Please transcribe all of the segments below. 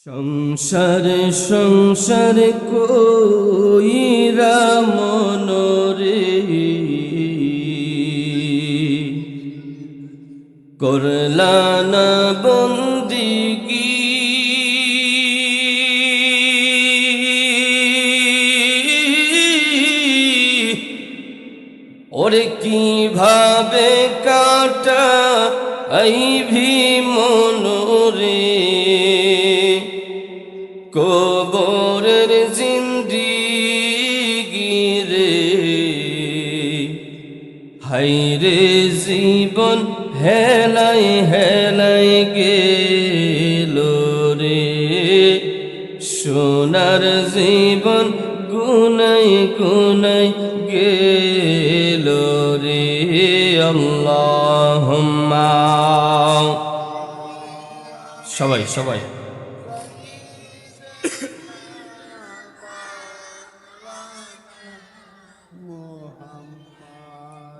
সংসার সংসার কইরা মনরে করলা না বন্দিগি ওরে কিভাবে কাটা আইভি মনরে কবরের জিন্দিগি রে হায়রে জীবন হেলাই হেলাই গেল রে সোনার জীবন গুনাই গুনাই গেল রে আল্লাহুম্মা সবাই সবাই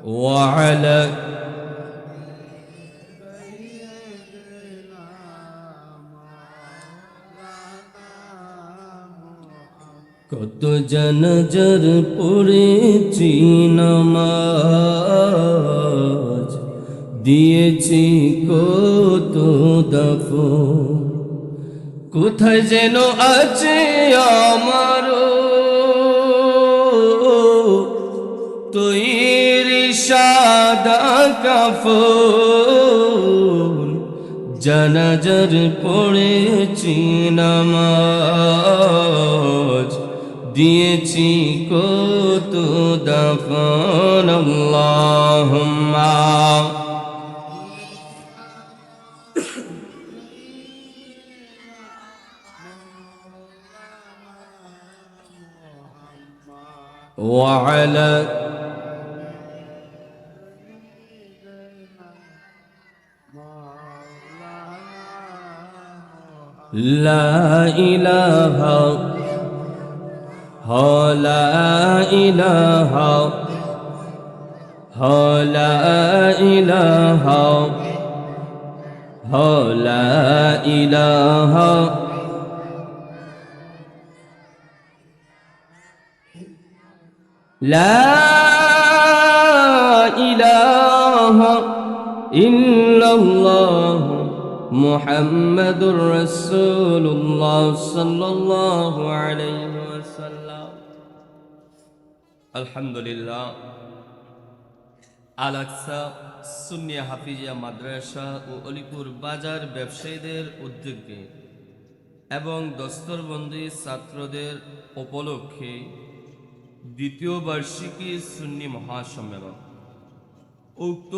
وعلى কত জানাজার পড়েছি নামাজ দিয়েছি কত দাফন কোথায় যেন আছে আমারও তৈরি সাদা কাফন জানাজার পড়েছি নামাজ দিয়েছি কত দাফন আল্লাহুম্মা وعلى لا إله لا إله لا إله لا إله لا إله إلا الله محمد رسول الله صلى الله عليه وسلم الحمد لله আল-আকসা সুন্নিয়া হাফিজিয়া মাদ্রাসা ও অলিপুর বাজার ব্যবসায়ীদের উদ্যোগে এবং দস্তরবন্দি ছাত্রদের উপলক্ষে দ্বিতীয় বার্ষিকী সুন্নি মহাসম্মেলন উক্ত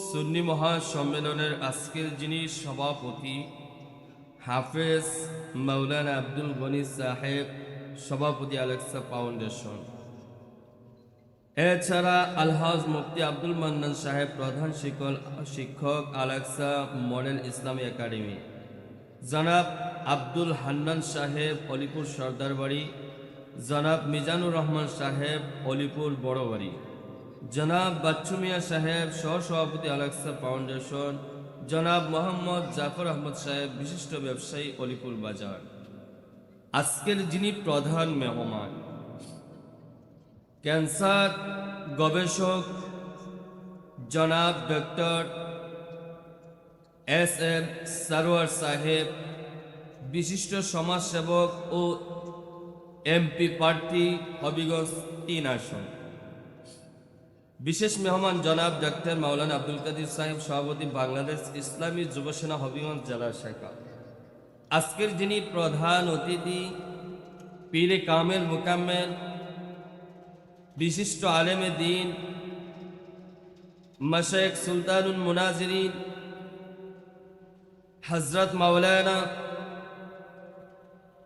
সুন্নি মহাসম্মেলনের আজকের যিনি সভাপতি হাফেজ মাওলানা আব্দুল গনি সাহেব সভাপতি আল-আকসা ফাউন্ডেশন এছাড়া আলহাজ মুফতি আব্দুল মান্নান সাহেব প্রধান শিক্ষক আল-আকসা মডেল ইসলামী একাডেমি জনাব আব্দুল হান্নান সাহেব অলিপুর সর্দারবাড়ি জনাব মিজানুর রহমান সাহেব অলিপুর বড়বাড়ি জনাব বাচ্চু মিয়া সাহেব সহসভাপতি আল-আকসা ফাউন্ডেশন জনাব মোহাম্মদ জাফর আহমদ সাহেব বিশিষ্ট ব্যবসায়ী অলিপুর বাজার আজকের যিনি প্রধান মেহমান ক্যান্সার গবেষক জনাব ডক্টর এস.এম. সারোয়ার সাহেব বিশিষ্ট সমাজসেবক ও এমপি প্রার্থী হবিগঞ্জ ৩ আসন বিশেষ মেহমান জনাব ডক্টর মাওলানা আব্দুল কাদির সাহেব সভাপতি বাংলাদেশ ইসলামী যুবসেনা হবিগঞ্জ জেলা শাখা আজকের যিনি প্রধান অতিথি পীরে কামেল মুকাম্মেল বিশিষ্ট আলেমে দ্বীন মাশায়েখ সুলতানুল মুনাজিরিন হযরত মাওলানা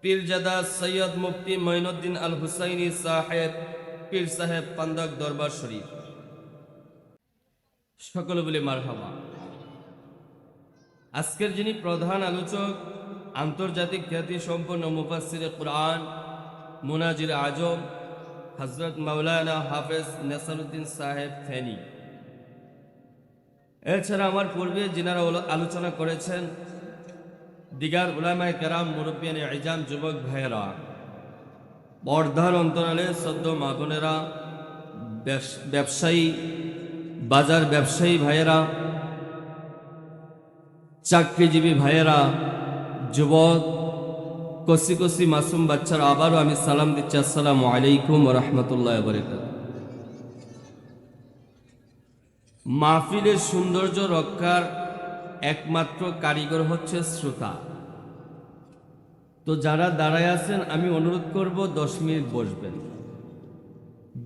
পীরজাদা সৈয়দ মুফতি মঈনুদ্দিন আল হুসাইনি সাহেব পীর সাহেব পান্দক দরবার শরীফ সকলে বলে মারহাবা আজকের যিনি প্রধান আলোচক আন্তর্জাতিক খ্যাতি সম্পন্ন মুফাসসিরে কুরআন মুনাজির আজম হযরত মাওলানা হাফেজ নেসারউদ্দিন সাহেব ফেনী এছাড়া আমার পূর্বে যিনারা আলোচনা করেছেন দিগার উলামায়ে কেরাম, মুরব্বিয়ানে ইজাম, যুবক ভাইয়েরা, পর্দার অন্তরালে সদ্য মা বোনেরা, ব্যবসায়ী, বাজার ব্যবসায়ী ভাইয়েরা, চাকরিজীবী ভাইয়েরা, যুবক, কচি কচি মাসুম বাচ্চারা, আবারও আমি সালাম দিচ্ছি, আসসালামু আলাইকুম ওয়া রাহমাতুল্লাহি ওয়া বারাকাতুহু। মাহফিলের সৌন্দর্য রক্ষার একমাত্র কারিগর হচ্ছে শ্রোতা। তো যারা দাঁড়ায় আছেন, আমি অনুরোধ করব 10 মিনিট বসবেন।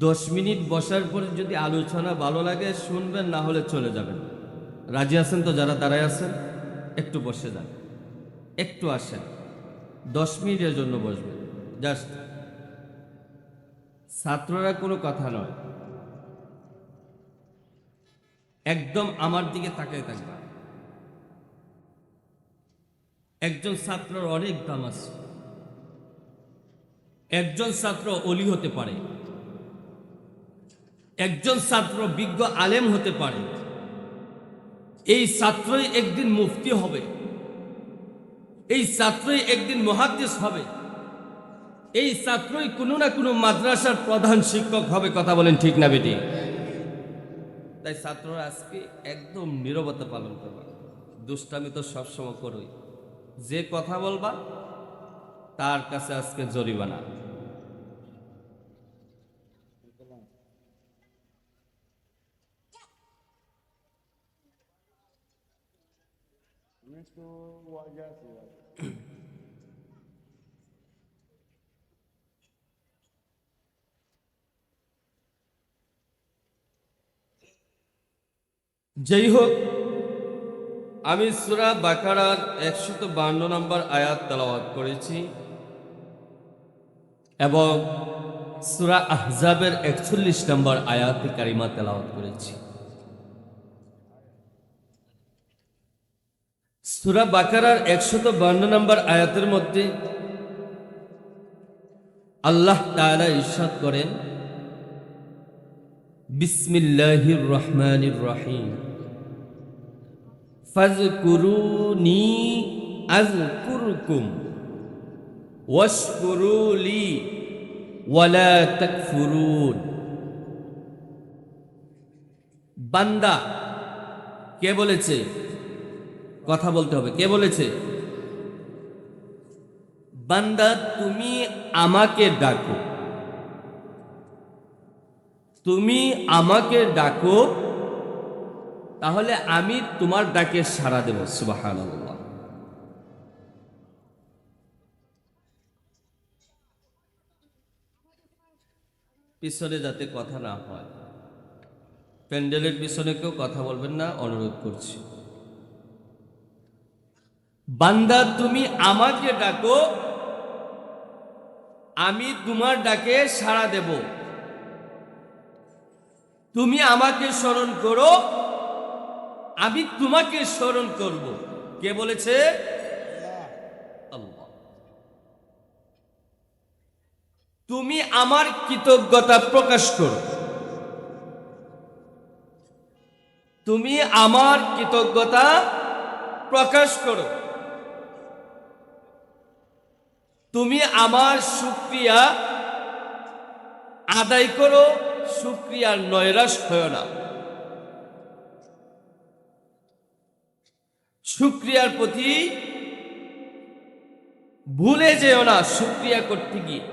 10 মিনিট বসার পরে যদি আলোচনা ভালো লাগে শুনবেন, না হলে চলে যাবেন। রাজি আছেন তো? যারা দাঁড়ায় আছেন একটু বসে যান, একটু আসেন, 10 মিনিটের জন্য বসবেন জাস্ট। ছাত্ররা কোনো কথা নয়, একদম আমার দিকে তাকিয়ে থাকবা। একজন ছাত্রের অনেক দাম আছে। একজন ছাত্র অলি হতে পারে, একজন ছাত্র বিজ্ঞ আলেম হতে পারে। এই ছাত্রই একদিন মুফতি হবে, এই ছাত্রই একদিন মুহাদ্দিস হবে, এই ছাত্রই কোনো না কোনো মাদ্রাসার প্রধান শিক্ষক হবে। কথা বলেন ঠিক না বেটি? তাই ছাত্ররা আজকে একদম নীরবতা পালন করবা। দুষ্টামি তো সবসময় করোই, যে কথা বলবা তার কাছে আজকে জরিমানা। যাই হোক, আমি সূরা বাকারার 152 নম্বর আয়াত তেলাওয়াত করেছি এবং সূরা আহজাবের 41 নম্বর আয়াত কারিমা তেলাওয়াত করেছি। সূরা বাকারার 152 নম্বর আয়াতের মধ্যে আল্লাহ তাআলা ইরশাদ করেন, বিসমিল্লাহির রহমানির রহিম, ফাযকুরুনি আযকুরকুম ওয়াশকুরু লি ওয়ালা তাকফুরুন। বান্দা, কে বলেছে? কথা বলতে হবে। কে বলেছে? বান্দা, তুমি আমাকে ডাকো, তুমি আমাকে ডাকো, তাহলে আমি তোমার ডাকে সাড়া দেব। সুবহানাল্লাহ। পিছনে যাতে কথা না হয়, প্যান্ডেলের পিছনে কেউ কথা বলবেন না, অনুরোধ করছি। বান্দা, তুমি আমাকে ডাকো, আমি তোমার ডাকে সাড়া দেব। তুমি আমাকে স্মরণ করো, আমি তোমাকে স্মরণ করব। কে বলেছে? আল্লাহ। তুমি আমার কৃতজ্ঞতা প্রকাশ করো, তুমি আমার কৃতজ্ঞতা প্রকাশ করো, তুমি আমার শুকরিয়া আদায় করো, শুকরিয়ার নৈরাশ হয় না। শুকরিয়ার প্রতি ভুলে যেও না শুকরিয়া করতে গিয়ে।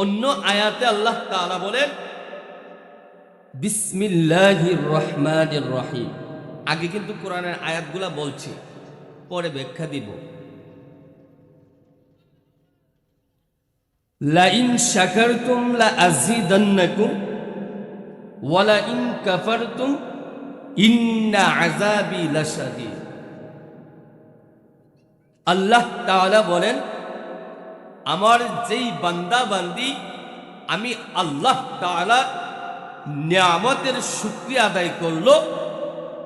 অন্য আয়াতে আল্লাহ তাআলা বলেন, বিসমিল্লাহির রহমানির রহিম। আগে কিন্তু কোরআনের আয়াতগুলা বলছি, পরে ব্যাখ্যা দিব। লা ইন শাকারতুম লা আযীদান্নাকুম ওয়া লা ইন কাফারতুম ইন্না আযাবি লাশাদীদ। আল্লাহ তাআলা বলেন, আমার যেই বান্দা বান্দি আমি আল্লাহ তাআলা নিয়ামতের শুকরিয়া আদায় করলো,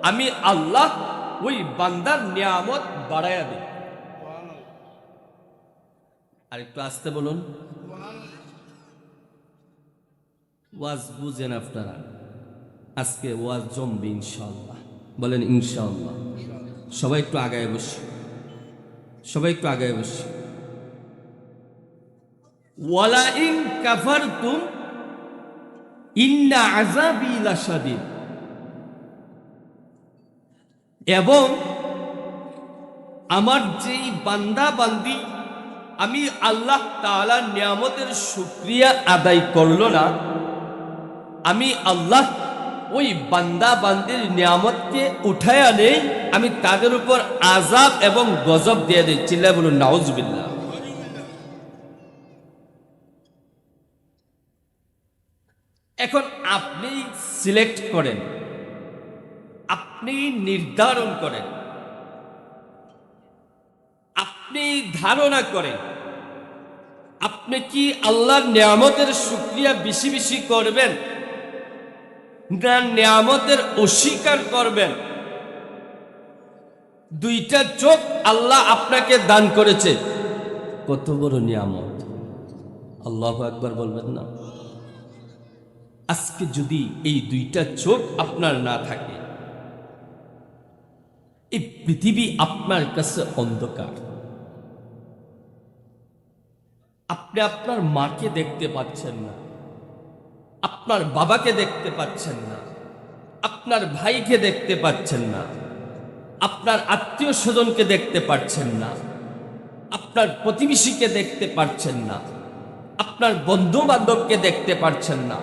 আমি আল্লাহ ওই বান্দার নিয়ামত বাড়ায়া দিই। আর একটু আস্তে বলুন। ওয়াজ বুঝেন আপনারা, আজকে ওয়াজ জমবে ইনশাআল্লাহ। বলেন ইনশাআল্লাহ। সবাই একটু আগায় বসে। সবাই একটু আগে বসছি। ওয়ালা ইন কাফারতুম ইন্না আযাবি লাশাদীদ। এবং আমার যেই বান্দা বান্দি আমি আল্লাহ তাআলার নিয়ামতের শুকরিয়া আদায় করলো না, আমি আল্লাহ ওই বান্দা বান্দির নিয়ামতকে উঠায়া নেই, আমি তাদের উপর আযাব এবং গজব দিয়ে দিই। চিল্লায় বলুন নাউজুবিল্লাহ। এখন আপনি সিলেক্ট করেন, আপনি নির্ধারণ করেন, আপনি ধারণা করেন, আপনি কি আল্লাহর নিয়ামতের শুকরিয়া বেশি বেশি করবেন না নিয়ামতের অস্বীকার করবেন? দুইটা চোখ আল্লাহ আপনাকে দান করেছে, কত বড় নিয়ামত! আল্লাহু আকবার বলবেন না? আজকে যদি এই দুইটা চোখ আপনার না থাকে, এই পৃথিবী আপনার কাছে অন্ধকার। আপনি আপনার মাকে দেখতে পাচ্ছেন না, আপনার বাবাকে দেখতে পাচ্ছেন না, আপনার ভাইকে দেখতে পাচ্ছেন না, আপনার আত্মীয় স্বজনকে দেখতে পাচ্ছেন না, আপনার প্রতিবেশীকে দেখতে পাচ্ছেন না, আপনার বন্ধু বান্ধবকে দেখতে পাচ্ছেন না,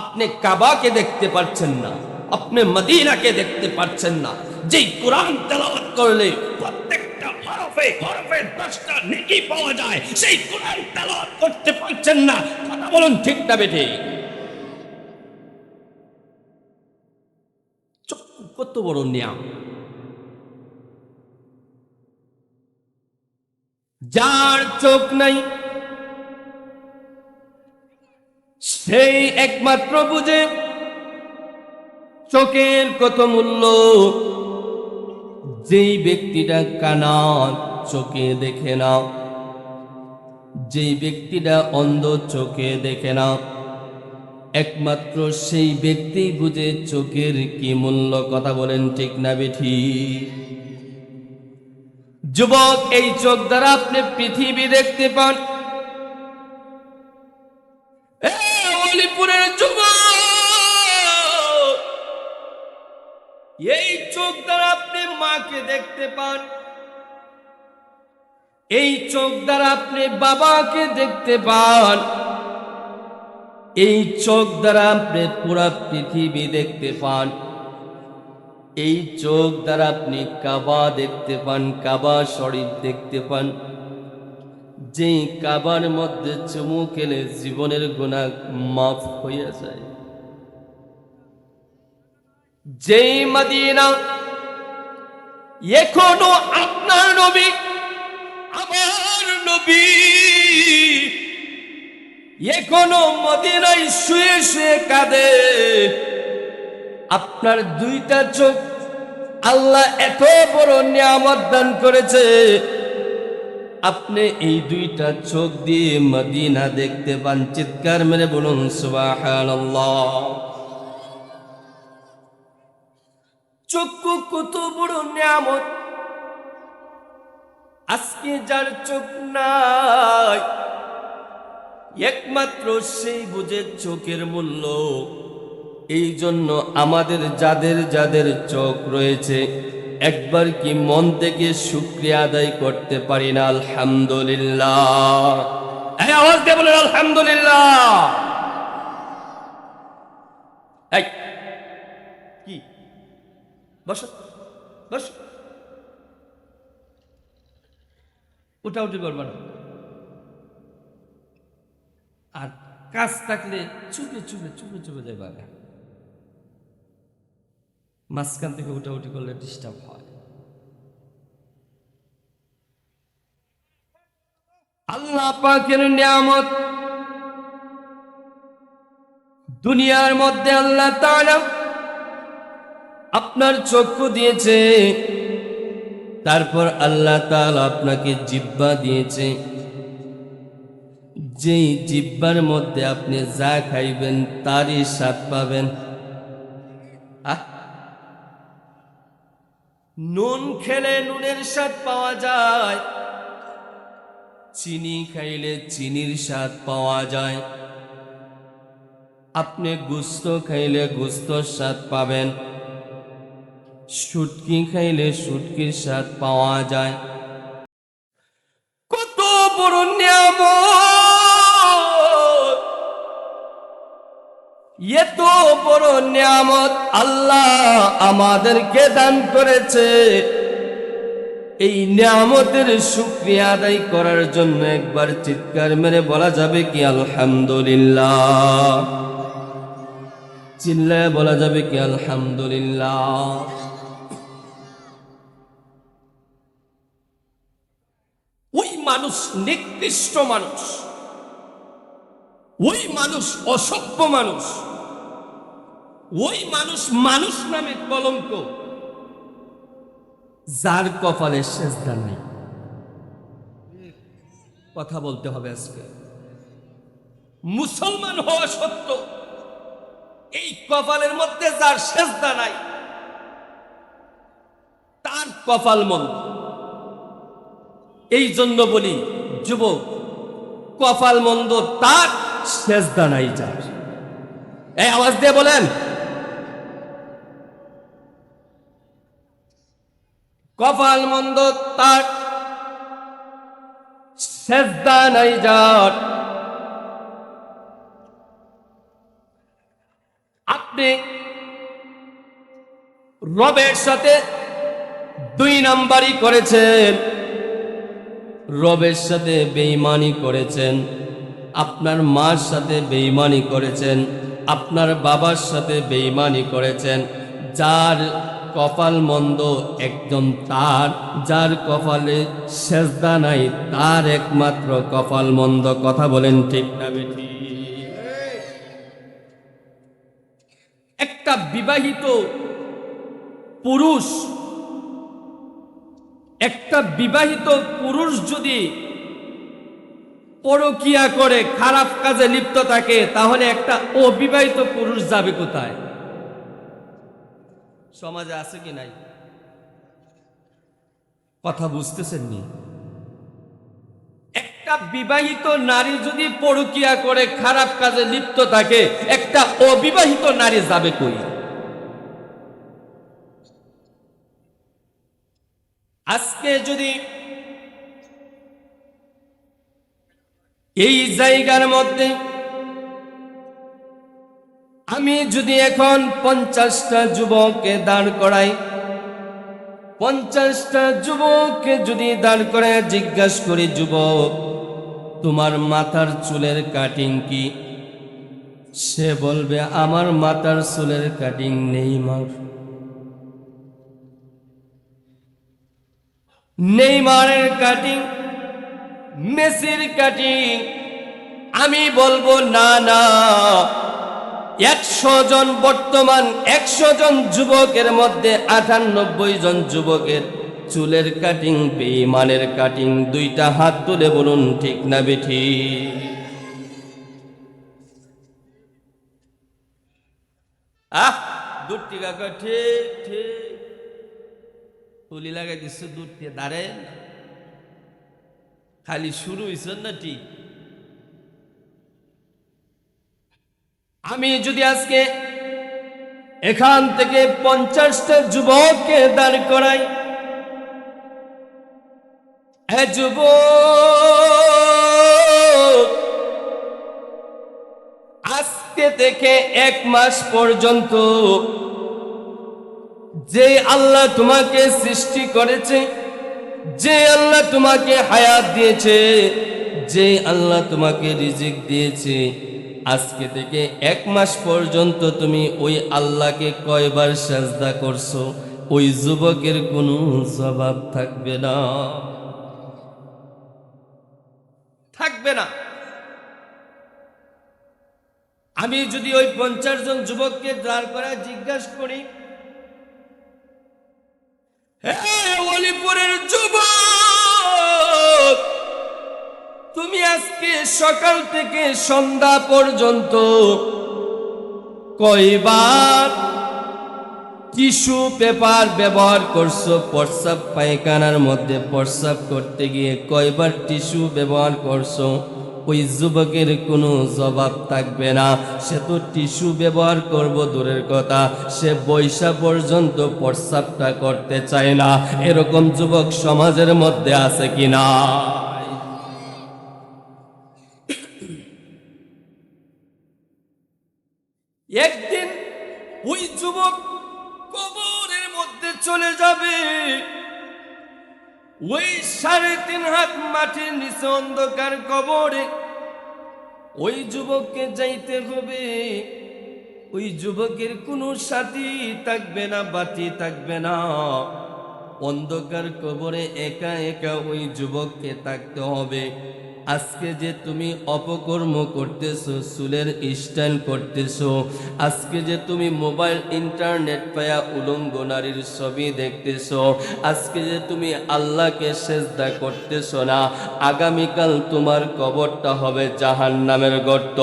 আপনি কাবাকে দেখতে পাচ্ছেন না, আপনি মদিনাকে দেখতে পাচ্ছেন না। যেই কোরআন তেলাওয়াত করলে প্রত্যেকটা হরফে হরফে 10টা নেকি পাওয়া যায়, সেই কোরআন তেলাওয়াত করতে পারছেন না। কথা বলুন ঠিক না বেঠে? চক্ষু কত বড় নিয়ামত! যার চোখ নাই সেই একমাত্র বুঝে চোখের কত মূল্য। যেই ব্যক্তিটা কানা, চোখে দেখে না, যেই ব্যক্তিটা অন্ধ, চোখে দেখে না, একমাত্র সেই ব্যক্তি বুঝে চোখের কি মূল্য। কথা বলেন ঠিক না বেঠি? যুবক, এই চোখ দ্বারা আপনি পৃথিবী দেখতে পান। অলিপুরের যুবক, এই চোখ দ্বারা আপনি মাকে দেখতে পান, এই চোখ দ্বারা আপনি বাবাকে দেখতে পান, এই চোখ দ্বারা আপনি পুরা পৃথিবী দেখতে পান, এই চোখ দ্বারা আপনি কাবা দেখতে পান, কাবা শরীফ দেখতে পান। যেই কাবার মধ্যে চুমু খেলে জীবনের গুনাহ মাফ হইয়া যায়, যেই মদিনা এখনো আপনার নবী, আমার নবী এখনো মদিনায় শুয়ে শুয়ে কাঁদে। আপনার দুইটা চোখ আল্লাহ এত বড় নিয়ামত দান করেছে, আপনি এই দুইটা চোখ দিয়ে মদিনা দেখতে পান। চিৎকার মেরে বলুন সুবহানাল্লাহ। চক্ষু কত বড় নিয়ামত! আজকে যার চোখ নাই, একমাত্র সেই বুঝে চোখের মূল্য। এই জন্য আমাদের যাদের যাদের চোখ রয়েছে, একবার কি মন থেকে শুকরিয়া আদায় করতে পারি না? আলহামদুলিল্লাহ। এই আওয়াজ দিয়ে বলেন আলহামদুলিল্লাহ। এই কি বসো বসো, উঠাউঠি করবা না। আর কাজ থাকলে চুপে চুপে চুপে চুপে যাবা না। মাঝখান থেকে উঠাউঠি করলে ডিস্টার্ব হয়। আল্লাহ পাকের নিয়ামত দুনিয়ার মধ্যে আল্লাহ তাআলা আপনার চক্ষু দিয়েছে, তারপর আল্লাহ তাআলা আপনাকে জিহ্বা দিয়েছে। যেই জিহ্বার মধ্যে আপনি যা খাইবেন তারই স্বাদ পাবেন। নুন খেলে নুনের স্বাদ পাওয়া যায়, চিনি খাইলে চিনির স্বাদ পাওয়া যায়। আপনি গোশত খাইলে গোশতর স্বাদ পাবেন, শুটকি খাইলে শুটকির স্বাদ পাওয়া যায়। কত বড় নিয়ামত, এত বড় নিয়ামত আল্লাহ আমাদেরকে দান করেছে। এই নিয়ামতের শুকরিয়া আদায় করার জন্য একবার চিৎকার মেরে বলা যাবে কি আলহামদুলিল্লাহ? চিল্লায় বলা যাবে কি আলহামদুলিল্লাহ? ওই মানুষ নিকৃষ্ট মানুষ, ওই মানুষ অসভ্য মানুষ, ওই মানুষ মানুষ নামে কলঙ্ক, যার কপালে সেজদা নাই। কথা বলতে হবে আজকে। মুসলমান হওয়া সত্ত্বেও এই কপালের মধ্যে যার সেজদা নাই, তার কপাল মন্দ। এই জন্য বলি যুবক, কপাল মন্দ তার, সেজদা নাই যার। এই আওয়াজ দিয়ে বলেন, কপাল মন্দ তার, সেজদা নাই যার। আপনি রবের সাথে 2 নাম্বারই করেছেন, রবের সাথে বেঈমানি করেছেন, আপনার মার সাথে বেঈমানি করেছেন, আপনার বাবার সাথে বেঈমানি করেছেন। যার কপাল মন্দ একদম তার, যার কপালে সেজদা নাই তার একমাত্র কপাল মন্দ। কথা বলেন ঠিক না বেঠি? একটা বিবাহিত পুরুষ, একটা বিবাহিত পুরুষ যদি পরকিয়া করে, খারাপ কাজে লিপ্ত থাকে, তাহলে একটা অবিবাহিত পুরুষ যাবে কোথায়? সমাজে আছে কি নাই? কথা বুঝতেছেন নি? একটা বিবাহিত নারী যদি পরকিয়া করে, খারাপ কাজে লিপ্ত থাকে, একটা অবিবাহিত নারী যাবে কই? আজকে যদি এই জায়গার মধ্যে আমি যদি এখন 50টা যুবককে দাঁড় করাই, 50টা যুবককে যদি দাঁড় করায় জিজ্ঞাসা করি, যুবক তোমার মাথার চুলের কাটিং কি? সে বলবে আমার মাথার চুলের কাটিং নেইমার। নেইমারের কাটিং, মেসির কাটিং। আমি বলবো না না, 100 জন, বর্তমান 100 জন যুবকের মধ্যে 98 জন যুবকের চুলের কাটিং বেঈমানের কাটিং। 2টা হাত তুলে বলুন ঠিক না বেঠি? দুটি কাকা ঠিক ঠিক তুলি লাগাই দিচ্ছ, দুটি দাঁড়ে খালি শুরু হয়েছেন না ঠিক। আমি যদি আজকে এখান থেকে 50টা যুবককে দাঁড় করাই, যুবক আজকে থেকে 1 মাস পর্যন্ত যে আল্লাহ তোমাকে সৃষ্টি করেছে, যে আল্লাহ তোমাকে হায়াত দিয়েছে, যে আল্লাহ তোমাকে রিজিক দিয়েছে, আজকে থেকে 1 মাস পর্যন্ত তুমি ওই আল্লাহকে কয়বার সাজদা করছো, ওই যুবকের কোনো জবাব থাকবে না, থাকবে না। আমি যদি ওই 50 জন যুবককে দাঁড় করা জিজ্ঞাসা করি, হ্যাঁ ওলিপুরের যুবক, তুমি আজকে সকাল থেকে সন্ধ্যা পর্যন্ত কয়বার টিস্যু পেপার ব্যবহার করছো, প্রস্রাব পায়খানার মধ্যে প্রস্রাব করতে গিয়ে কয়বার টিস্যু ব্যবহার করছো, ওই যুবকের কোনো জবাব থাকবে না। সে তো টিস্যু ব্যবহার করব দূরের কথা, সে বৈশা পর্যন্ত প্রস্রাবটা করতে চায় না। এরকম যুবক সমাজের মধ্যে আছে কিনা? একদিন ওই যুবক কবরের মধ্যে চলে যাবে। ওই 3.5 হাত মাটির নিচে অন্ধকার কবরে ওই যুবককে যাইতে হবে। ওই যুবকের কোনো সাথী থাকবে না, বাতি থাকবে না। অন্ধকার কবরে একা একা ওই যুবককে থাকতে হবে। আজকে যে তুমি অপকর্ম করতেছো, চুলের স্টাইল করতেছো, আজকে যে তুমি মোবাইল ইন্টারনেট পায়া উলঙ্গ নারীর ছবি দেখতেছো, আজকে যে তুমি আল্লাহকে সেজদা করতেছো না, আগামীকাল তোমার কবরটা হবে জাহান্নামের গর্ত।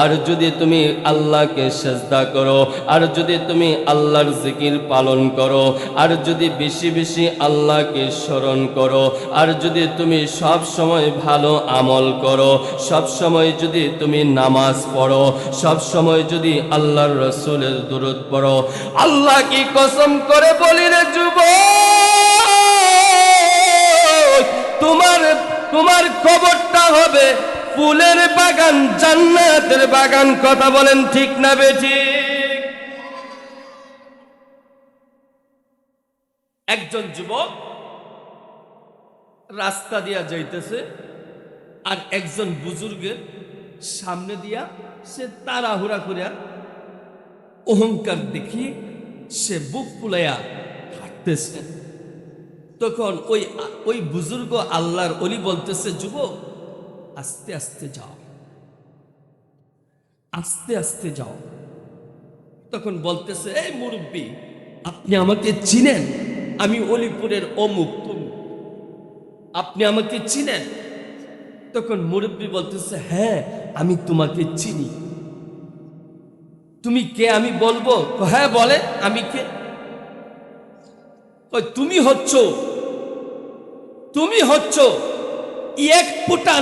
আর যদি তুমি আল্লাহকে সেজদা করো, আর যদি তুমি আল্লাহর জিকির পালন করো, আর যদি বেশি বেশি আল্লাহকে স্মরণ করো, আর যদি তুমি সব সময় ভালো আমল করো, সব সময় যদি তুমি নামাজ পড়ো, সব সময় যদি আল্লাহর রাসূলের দুরূদ পড়ো, আল্লাহ কি কসম করে বলি রে যুবক, তোমার কবরটা হবে ফুলের বাগান, জান্নাতের বাগান। কথা বলেন ঠিক না বেঠিক? একজন যুবক রাস্তা দিয়া যাইতেছে, আর একজন বুজুর্গের সামনে দিয়া সে তাড়াহুড়া করিয়া অহংকার দেখিয়ে সে বুক ফুলাইয়া হাঁটতেছে। তখন ওই বুজুর্গ আল্লাহর ওলি বলতেছে, যুবক আস্তে আস্তে যাও, আস্তে আস্তে যাও। তখন বলতেছে, এই মুরব্বী, আপনি আমাকে চিনেন? আমি অলিপুরের অমুক তমুক, আপনি আমাকে চিনেন? তখন মুরব্বী বলতেছে, হ্যাঁ আমি তোমাকে চিনি। তুমি কে আমি বলবো? হ্যাঁ বলে, আমি কে? তুমি হচ্ছ এক ফোঁটা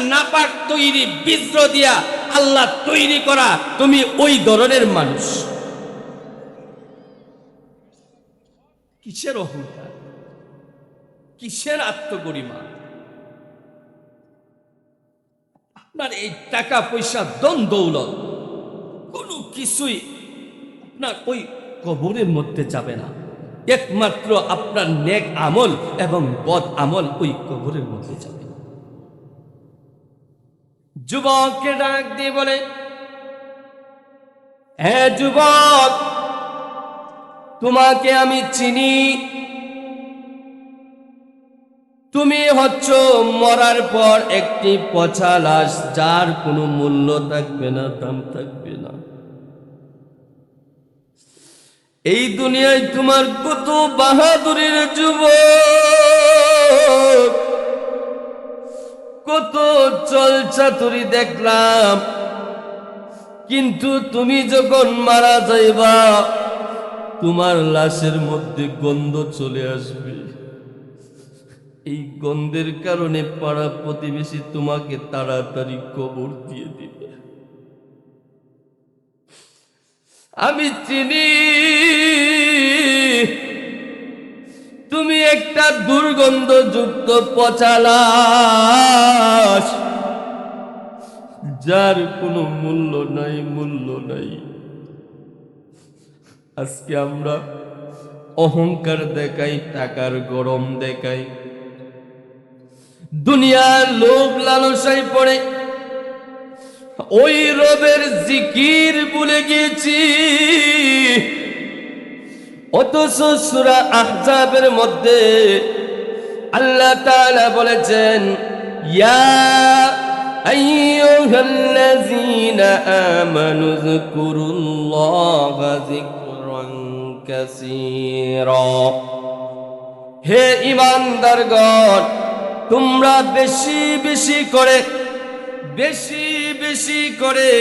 নাপাক তৈরি বীজ দিয়া আল্লাহ তৈরি করা, তুমি ওই ধরনের মানুষ। কিসের অহংকার, কিসের আত্মগরিমা? আপনার এই টাকা পয়সা দন দৌলত কোনো কিছুই আপনার ওই কবরের মধ্যে যাবে না। একমাত্র আপনার নেক আমল এবং বদ আমল ওই কবরের মধ্যে যাবে। যুবককে ডাক দিয়ে বলে, হ্যাঁ যুবক, তোমাকে আমি চিনি। তুমি হচ্ছ মরার পর একটি পচা লাশ, যার কোনো মূল্য থাকবে না, দাম থাকবে না। এই দুনিয়ায় তোমার কত বাহাদুরের যুবক, কত চলচাতুরি দেখলাম, কিন্তু তুমি যখন মারা যাইবা তোমার লাশের মধ্যে গন্ধ চলে আসবে। এই গন্ধের কারণে পাড়া প্রতিবেশী তোমাকে তাড়াতাড়ি কবর দিয়ে দিবে। আমি চিনি তুমি একটা দুর্গন্ধযুক্ত পচা লাশ, যার কোনো মূল্য নাই। আজকে আমরা অহংকার দেখাই, টাকার গরম দেখাই, দুনিয়ার লোভ লালসায় পড়ে ওই রবের জিকির ভুলে গেছি। অথচ সূরা আহজাবের মধ্যে আল্লাহ তাআলা বলেছেন, ইয়া আইয়ুহাল্লাযীনা আমানু যকুরুল্লাহা যিকরান কাসীরা। হে ঈমানদারগণ, তোমরা বেশি বেশি করে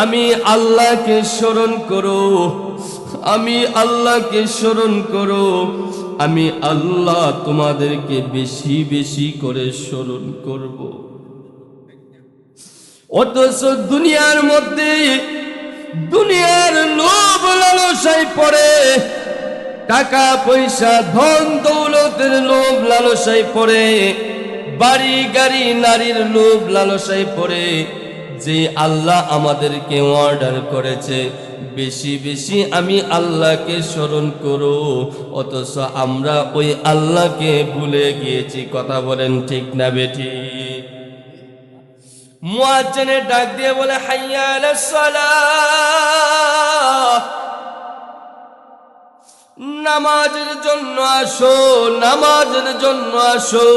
আমি আল্লাহকে স্মরণ করো, আমি আল্লাহকে স্মরণ করো, আমি আল্লাহ তোমাদেরকে বেশি বেশি করে স্মরণ করব। অথচ দুনিয়ার মধ্যে দুনিয়ার লোভ লালসায় পড়ে, টাকা পয়সা ধন দৌলতের লোভ লালসায় পড়ে, বাড়ি গাড়ি নারীর লোভ লালসায় পড়ে, যে আল্লাহ আমাদেরকে অর্ডার করেছে বেশি বেশি আমি আল্লাহকে স্মরণ করো, অথচ আমরা ওই আল্লাহকে ভুলে গিয়েছি। কথা বলেন ঠিক না বেঠিক? মুয়াজ্জিনের ডাক দিয়ে বলে, হাইয়া আলাস সালাহ, নামাজের জন্য আসো, নামাজের জন্য আসো।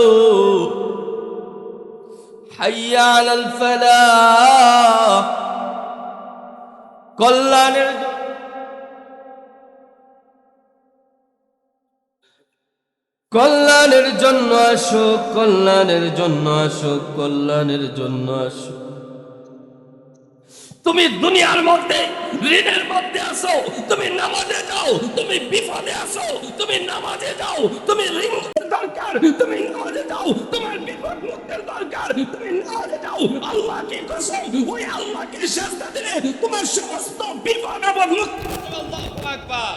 হাইয়া আলাল ফালাহ, কল্যাণের কল্যাণের জন্য আসো, কল্যাণের জন্য আসো, কল্যাণের জন্য আসো। তুমি দুনিয়ার মধ্যে ঋণের মধ্যে আসো, তুমি নামাজে যাও, তুমি বিপদে আসো, তুমি নামাজে যাও, তুমি ঋণ দরকার, তুমি নামাজে যাও, তোমার বিপদ মুক্তির দরকার, তুমি নামাজে যাও। আল্লাহকে কসম, ওই আল্লাহকে সাজদা দিলে তোমার সমস্ত বিপদ আপদ মুক্তি। আল্লাহু আকবার।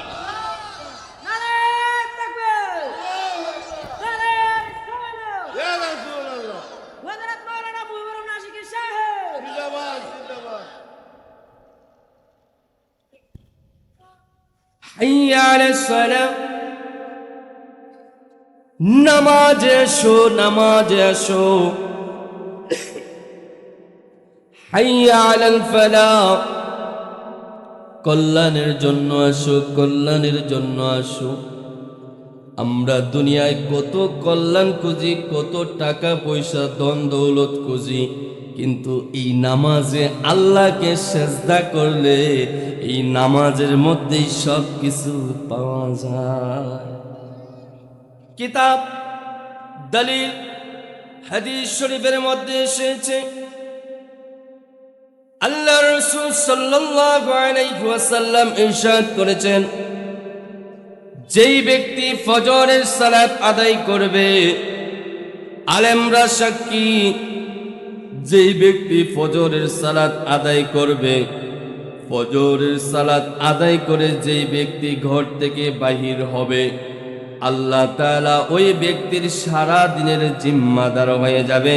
হাইয়া আলাস সালাহ, নামাজে এসো, নামাজে এসো। হাইয়া আলাল ফালাহ, কল্যাণের জন্য আসো, কল্যাণের জন্য আসো। আমরা দুনিয়ায় কত কল্যাণ খুঁজি, কত টাকা পয়সা ধন দৌলত খুঁজি, কিন্তু এই নামাজে আল্লাহকে সেজদা করলে এই নামাজের মধ্যেই সব কিছু পাওয়া যায়। কিতাব দলিল হাদিস শরীফের মধ্যে এসেছে, আল্লাহ রাসূল সাল্লাল্লাহু আলাইহি ওয়াসাল্লাম ইরশাদ করেছেন, যেই ব্যক্তি ফজরের সালাত আদায় করবে, আলেমরা সাক্ষী, যেই ব্যক্তি ফজরের সালাত আদায় করবে, ফজরের সালাত আদায় করে যেই ব্যক্তি ঘর থেকে বাহির হবে, আল্লাহ তাআলা ওই ব্যক্তির সারা দিনের জিম্মাদার হয়ে যাবে।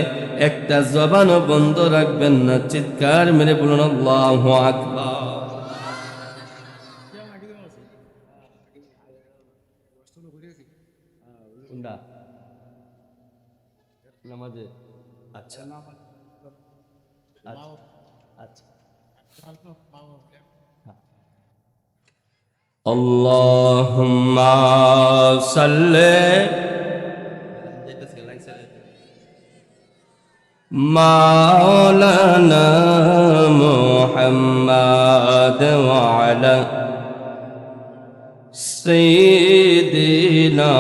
একটা জবানও বন্ধ রাখবেন না। চিৎকার মেরে বলুন আল্লাহু আকবার। নামাজে আচ্ছা আচ্ছা, আল্লাহুম্মা সাল্লি মাওলানা মুহাম্মাদ ওয়া আলা সাইয়্যিদিনা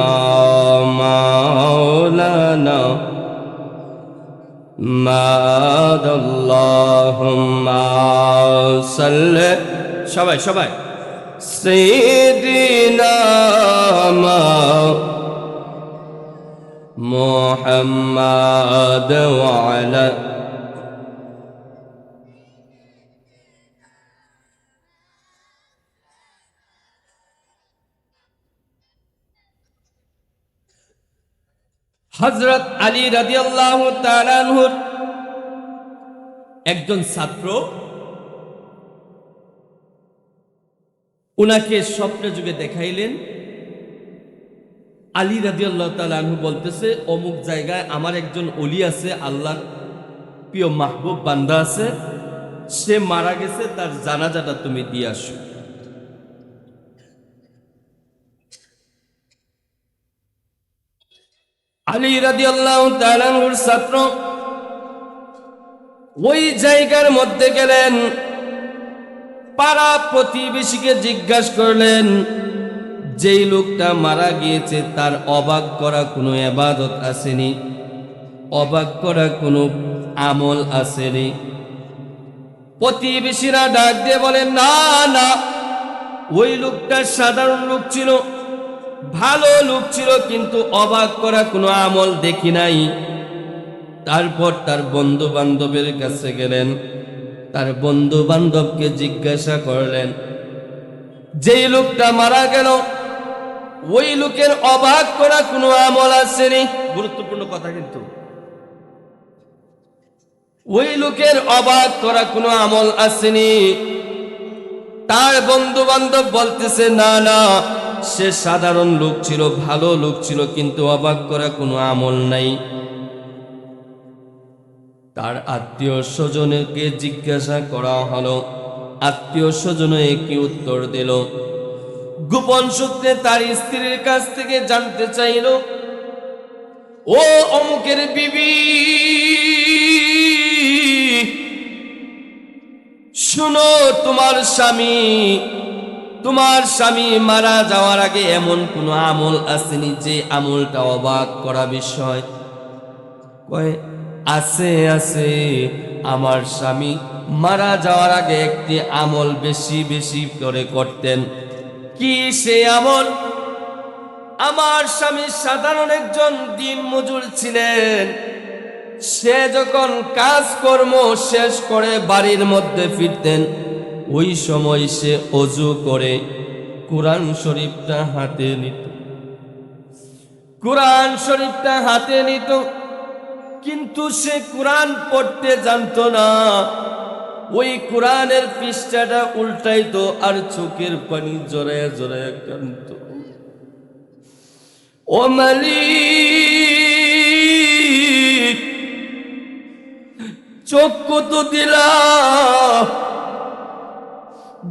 মাওলানা মাদ। আল্লাহুম্মা সাল্লি, সবাই সবাই, সাইয়্যিদিনা মুহাম্মাদ ওয়া আলা হযরত আলী রাদিয়াল্লাহু তাআলা আনহু একজন ছাত্র উনাকে স্বপ্নে যুগে দেখাইলেন। আলী রাদিয়াল্লাহু তাআলা আনহু বলতেছে, অমুক জায়গায় আমার একজন ওলি আছে, আল্লাহর প্রিয় মাহবুব বান্দা আছে, সে মারা গেছে, তার জানাজাটা তুমি দিয়ে আসো। আলী রাদিয়াল্লাহু তাআলা আনহুর ছাত্র ওই জায়গার মধ্যে গেলেন, পাড়া প্রতিবেশীকে জিজ্ঞাসা করলেন, যেই লোকটা মারা গিয়েছে তার অবাক করা কোনো ইবাদত আসেনি, অবাক করা কোনো আমল আসেনি। প্রতিবেশীরা ডাক দিয়ে বলে, না না, ওই লোকটা সাধারণ লোক ছিল, ভালো লোক ছিল, কিন্তু অবাক করা কোনো আমল দেখি নাই। তারপর তার বন্ধু বান্ধবের কাছে গেলেন, তার বন্ধু বান্ধবকে জিজ্ঞাসা করলেন, যেই লোকটা মারা গেল ওই লোকের অবাক করা কোনো আমল আসেনি। গুরুত্বপূর্ণ কথা কিন্তু, ওই লোকের অবাক করা কোনো আমল আসেনি। তার বন্ধু বান্ধব বলতেছে, না না, সে সাধারণ লোক ছিল, ভালো লোক ছিল, কিন্তু অবাক করা কোনো আমল নাই। তার আত্মীয় স্বজনকে জিজ্ঞাসা করা হলো, আত্মীয় স্বজনে কি উত্তর দিল? গোপন সূত্রে তার স্ত্রীর কাছ থেকে জানতে চাইল, ও অমুকের বিবি, শুনো, তোমার স্বামী মারা যাওয়ার আগে এমন কোন আমল আসেনি যে আমলটা অবাক করা বিষয়? কয়, আছে আছে, আমার স্বামী মারা যাওয়ার আগে একটি আমল বেশি বেশি করে করতেন। কি সে আমল? আমার স্বামী সাধারণ একজন দিন মজুর ছিলেন। সে যখন কাজকর্ম শেষ করে বাড়ির মধ্যে ফিরতেন, ওই সময় সে অজু করে কোরআন শরীফটা হাতে নিত। কোরআন শরীফটা হাতে নিত, কিন্তু সে কোরআন পড়তে জানতো না। ওই কোরআনের পৃষ্ঠাটা উল্টাইতো আর চোখের পানি জড়ায় জড়ায় কাঁদত। ও মালিক, চোখ কত দিলা,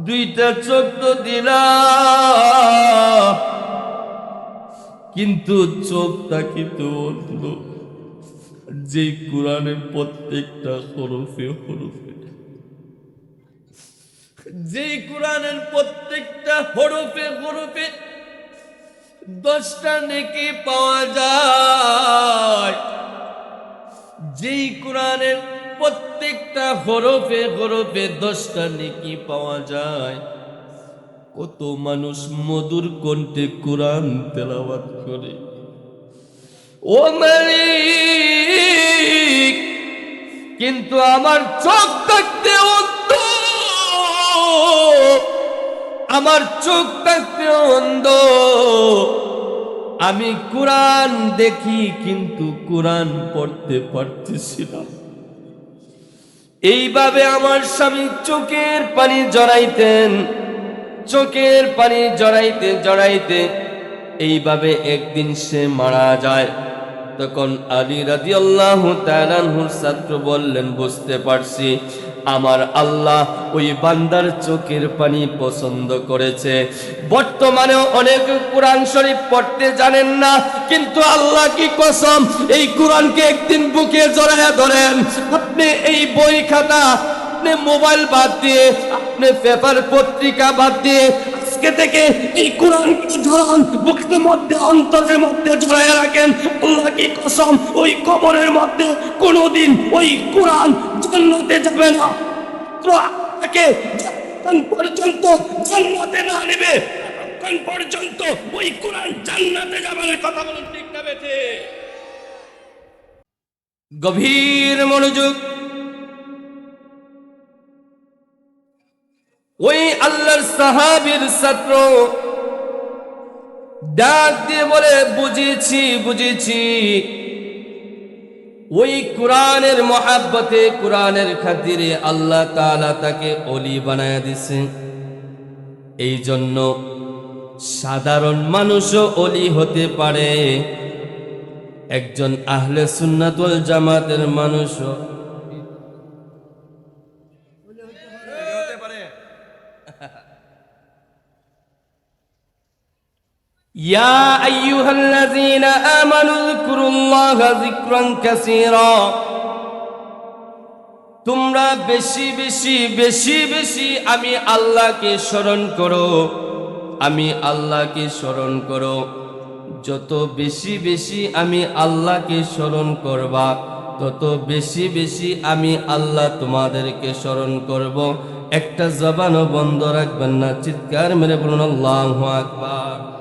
দুইটা চোখ তো দিলা, কিন্তু চোখটা কিন্তু অন্ধ। যে কোরআনের প্রত্যেকটা হরফে হরফে, যে কোরআনের প্রত্যেকটা হরফে হরফে 10টা নেকি পাওয়া যায়, যেই কোরআনের প্রত্যেকটা হরফে হরফে 10টা নেকি পাওয়া যায়, কত মানুষ মধুর কণ্ঠে কোরআন তেলাওয়াত করে। ও মালিক, কিন্তু আমার চোখ থাকতে অন্ধ, আমার চোখ থাকতে অন্ধ, আমি কোরআন দেখি কিন্তু কোরআন পড়তে পারতেছি না। এইভাবে আমার স্বামী চোখের পানি জড়াইতেন, চোখের পানি জড়াইতে জড়াইতে এইভাবে একদিন সে মারা যায়। তখন আলী রাদিয়াল্লাহু তাআলা আনহুর ছাত্র বললেন, বুঝতে পারছি, আমার আল্লাহ ওই বান্দার চোখের পানি পছন্দ করেছে। বর্তমানেও অনেকে কোরআন শরীফ পড়তে জানেন না, কিন্তু আল্লাহ কি কসম, এই কোরআনকে একদিন বুকে জড়ায়া ধরেন। আপনি এই বই খাতা, আপনি মোবাইল বাদ দিয়ে, আপনি পেপার পত্রিকা বাদ দিয়ে আজকে থেকে এই কোরআনকে ধরুন, বুকের মধ্যে অন্তরের মধ্যে জড়ায়া রাখেন। আল্লাহ কি কসম, ওই কবরের মধ্যে কোনোদিন ওই কোরআন জান্নাতে যাবে না। তো আপনাকে যতক্ষণ পর্যন্ত জান্নাতে না নেবে, ততক্ষণ পর্যন্ত ওই কোরআন জান্নাতে যাবে না। কথা বলুন ঠিক না বেঠে? গভীর মনোযোগ। ওই আল্লাহর সাহাবীর ছাত্র ডাক দিয়ে বলে, বুঝেছি বুঝেছি, ওই কোরআনের মহাব্বতে, কোরআনের খাতিরে আল্লাহ তাআলা তাকে ওলি বানায়া দিছে। এই জন্য সাধারণ মানুষও ওলি হতে পারে, একজন আহলে সুন্নাত ওয়াল জামাতের মানুষও হতে পারে। ইয়া আইয়ুহাল্লাযীনা আমানু যিকুরুল্লাহা যিকরান কাসীরা, তোমরা বেশি বেশি বেশি বেশি আমি আল্লাহকে স্মরণ করো, আমি আল্লাহকে স্মরণ করো। যত বেশি বেশি আমি আল্লাহকে স্মরণ করবা, তত বেশি বেশি আমি আল্লাহ তোমাদেরকে স্মরণ করব। একটা জবানও বন্ধ রাখবেন না, চিৎকার মেরে বলুন আল্লাহু আকবার।